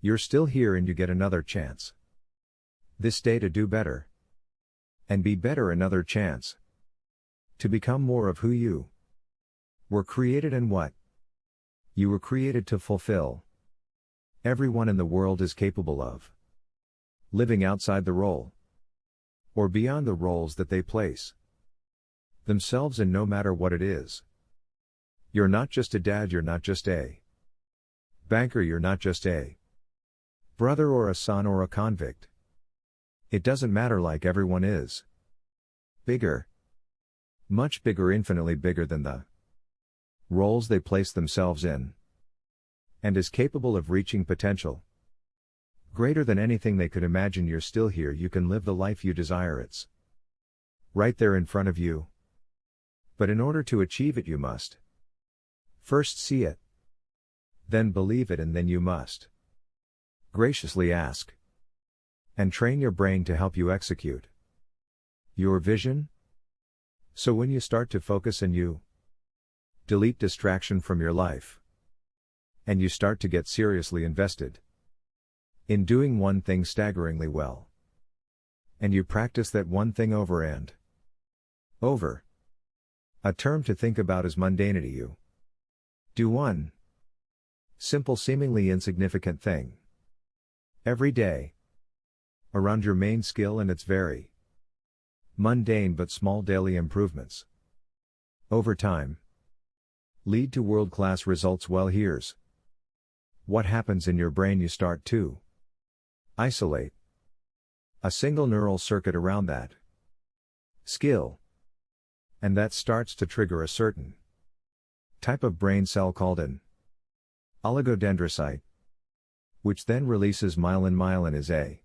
You're still here and you get another chance. This day to do better. And be better another chance. To become more of who you were created and what you were created to fulfill. Everyone in the world is capable of living outside the role or beyond the roles that they place themselves in, no matter what it is. You're not just a dad, you're not just a banker, you're not just a brother or a son or a convict. It doesn't matter, like everyone is bigger, much bigger, infinitely bigger than the roles they place themselves in, and is capable of reaching potential greater than anything they could imagine. You're still here, you can live the life you desire, it's right there in front of you. But in order to achieve it, you must first see it, then believe it, and then you must graciously ask and train your brain to help you execute your vision. So when you start to focus and you delete distraction from your life, and you start to get seriously invested in doing one thing staggeringly well, and you practice that one thing over and over, a term to think about is mundanity. You do one simple, seemingly insignificant thing every day around your main skill, and it's very mundane, but small daily improvements over time lead to world-class results. Well, here's what happens in your brain. You start to isolate a single neural circuit around that skill, and that starts to trigger a certain type of brain cell called an oligodendrocyte, which then releases myelin. Myelin is a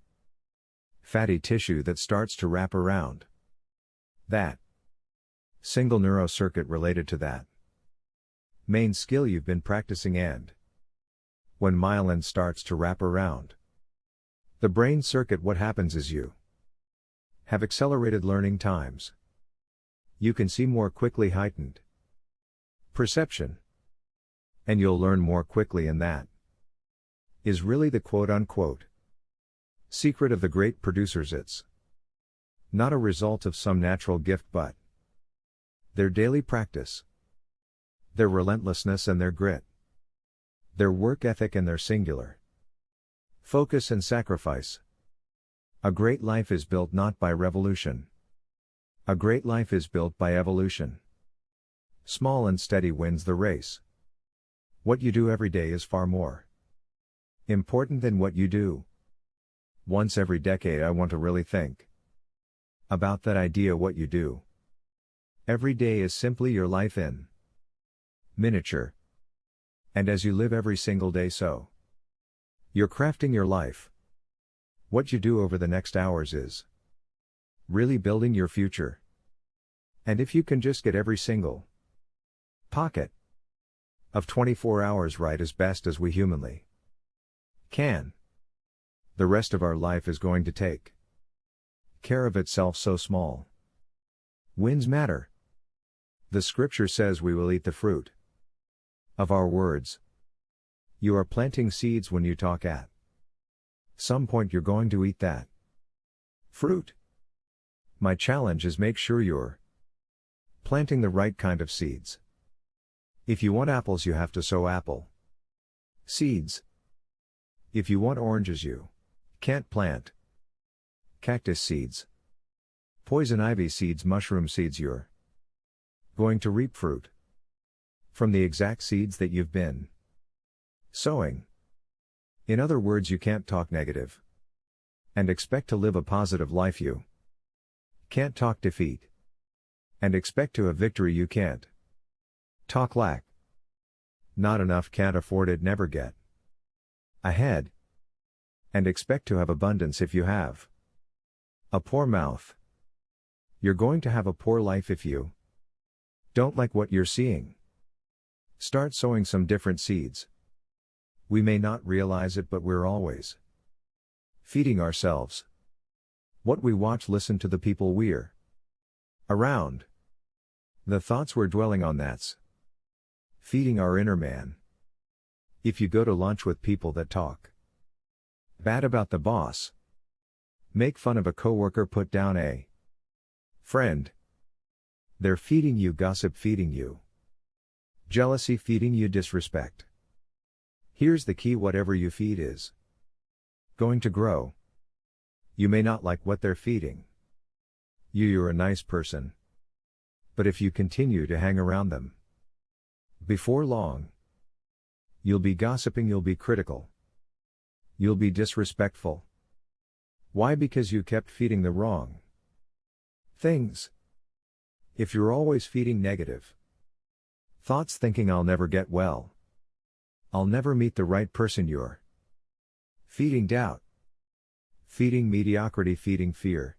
fatty tissue that starts to wrap around that single neurocircuit related to that main skill you've been practicing. And when myelin starts to wrap around the brain circuit, what happens is you have accelerated learning times. You can see more quickly, heightened perception, and you'll learn more quickly, and that is really the quote-unquote secret of the great producers. It's not a result of some natural gift, but their daily practice, their relentlessness and their grit, their work ethic and their singular focus and sacrifice. A great life is built not by revolution. A great life is built by evolution. Small and steady wins the race. What you do every day is far more important than what you do once every decade. I want to really think about that idea. What you do every day is simply your life in miniature. And as you live every single day, so you're crafting your life. What you do over the next hours is really building your future. And if you can just get every single pocket of 24 hours right as best as we humanly can, the rest of our life is going to take care of itself. So small wins matter. The scripture says we will eat the fruit of our words. You are planting seeds when you talk. At some point you're going to eat that fruit. My challenge is make sure you're planting the right kind of seeds. If you want apples, you have to sow apple seeds. If you want oranges, you can't plant cactus seeds, poison ivy seeds, mushroom seeds. You're going to reap fruit from the exact seeds that you've been sowing. In other words, you can't talk negative and expect to live a positive life. You can't talk defeat and expect to have victory. You can't talk lack, not enough, can't afford it, never get ahead, and expect to have abundance. If you have a poor mouth, you're going to have a poor life. If you don't like what you're seeing, start sowing some different seeds. We may not realize it, but we're always feeding ourselves what we watch, listen to, the people we're around, the thoughts we're dwelling on. That's feeding our inner man. If you go to lunch with people that talk Bad about the boss. Make fun of a coworker, put down a friend. They're feeding you gossip, feeding you jealousy, feeding you disrespect. Here's the key: whatever you feed is going to grow. You may not like what they're feeding you're a nice person. But if you continue to hang around them, before long, you'll be gossiping, you'll be critical, you'll be disrespectful. Why? Because you kept feeding the wrong things. If you're always feeding negative thoughts, thinking I'll never get well, I'll never meet the right person, you're feeding doubt, feeding mediocrity, feeding fear.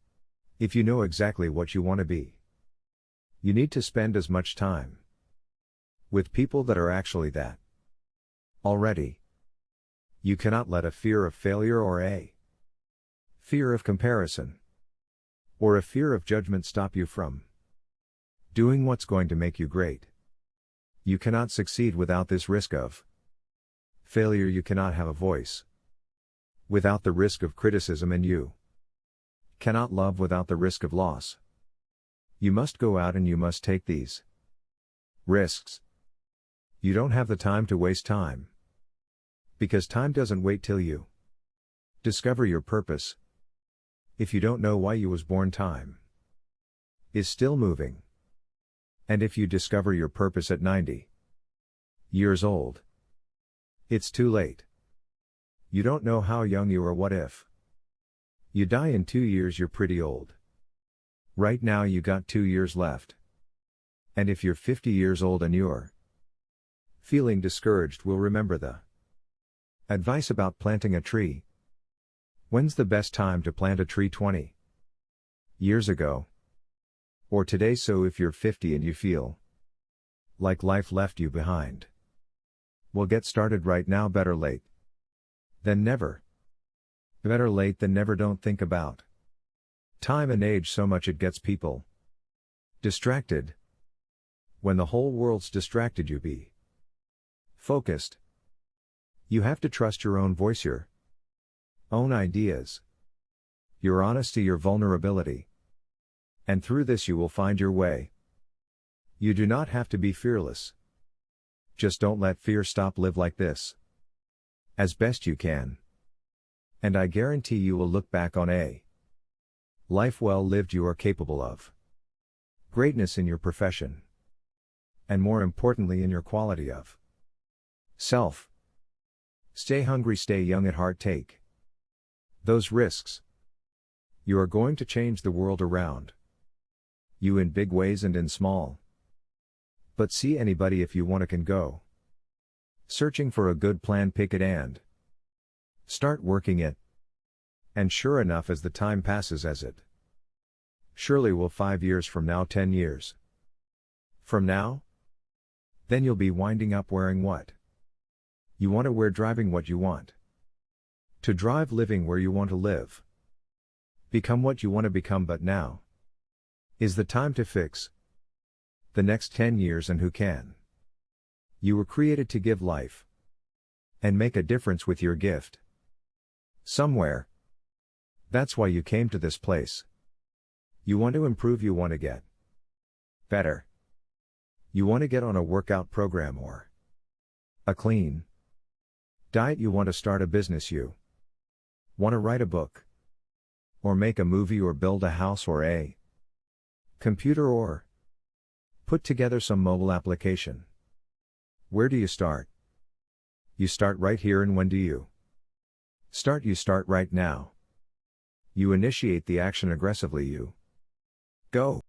If you know exactly what you want to be, you need to spend as much time with people that are actually that already. You cannot let a fear of failure, or a fear of comparison, or a fear of judgment stop you from doing what's going to make you great. You cannot succeed without this risk of failure. You cannot have a voice without the risk of criticism, and you cannot love without the risk of loss. You must go out and you must take these risks. You don't have the time to waste time, because time doesn't wait till you discover your purpose. If you don't know why you was born, time is still moving. And if you discover your purpose at 90 years old, it's too late. You don't know how young you are. What if you die in 2 years? You're pretty old. Right now you got 2 years left. And if you're 50 years old and you're feeling discouraged, we'll remember the advice about planting a tree. When's the best time to plant a tree? 20 years ago, or today? So if you're 50 and you feel like life left you behind, well, get started right now. Better late than never. Better late than never. Don't think about time and age so much, it gets people distracted. When the whole world's distracted, you be focused. You have to trust your own voice, your own ideas, your honesty, your vulnerability. And through this you will find your way. You do not have to be fearless. Just don't let fear stop. Live like this as best you can. And I guarantee you will look back on a life well lived. You are capable of greatness in your profession, and more importantly in your quality of self. Stay hungry, stay young at heart, take those risks. You are going to change the world around you in big ways and in small. But see, anybody, if you want to, can go searching for a good plan, pick it and start working it. And sure enough, as the time passes, as it surely will, 5 years from now, 10 years from now, then you'll be winding up wearing what you want to wear, driving what you want to drive, living where you want to live, become what you want to become. But now is the time to fix the next 10 years, and who can? You were created to give life and make a difference with your gift somewhere. That's why you came to this place. You want to improve, you want to get better. You want to get on a workout program or a clean diet. You want to start a business. You want to write a book, or make a movie, or build a house, or a computer, or put together some mobile application. Where do you start? You start right here. And when do you start? You start right now. You initiate the action aggressively. You go.